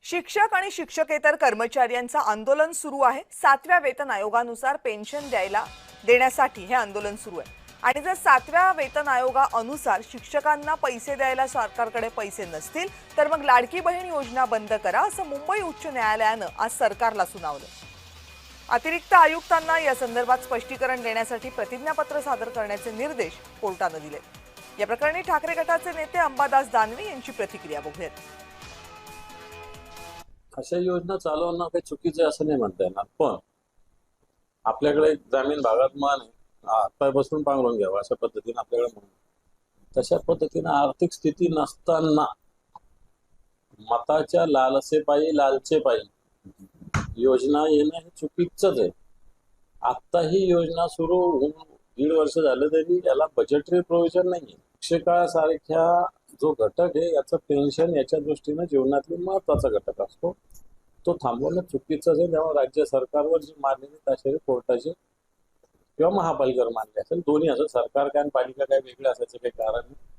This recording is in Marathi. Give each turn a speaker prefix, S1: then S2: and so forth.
S1: शिक्षक आणि शिक्षकेतर कर्मचाऱ्यांचं आंदोलन सुरू आहे। 7व्या वेतन आयोगानुसार पेन्शन देण्यासाठी हे आंदोलन सुरू आहे। आणि जर 7व्या वेतन आयोगानुसार शिक्षकांना पैसे द्यायला सरकारकडे पैसे नसतील तर मग लाडकी बहीण योजना बंद करा असं मुंबई उच्च न्यायालयानं आज सरकारला सुनावलं। अतिरिक्त आयुक्तांना या संदर्भात स्पष्टीकरण देण्यासाठी प्रतिज्ञापत्र सादर करण्याचे निर्देश कोर्टाने दिले। या प्रकरणी ठाकरे गटाचे नेते अंबादास दानवे यांची प्रतिक्रिया बघूयात।
S2: अशा योजना चालवणं काही चुकीचं असं नाही म्हणता येणार, पण आपल्याकडे ग्रामीण भागात मान हातपाय बसून पांघरून घ्यावं अशा पद्धतीने आपल्याकडे म्हणून तशा पद्धतीने आर्थिक स्थिती नसताना मताच्या लालचेपायी योजना येणं हे चुकीचंच आहे। आता ही योजना सुरू होऊन 1.5 वर्ष झालं तरी याला बजेटरी प्रोव्हिजन नाहीये। शिक्षकासारख्या जो घटक आहे याचं पेन्शन याच्या दृष्टीने जीवनातली महत्वाचा घटक असतो, तो थांबवणं चुकीचं आहे। तेव्हा राज्य सरकारवर जी मान्यता असेल कोर्टाची किंवा महापालिकेवर मान्य असेल, दोन्ही असं सरकार काय आणि पालिका काय वेगळे असायचं काही कारण नाही।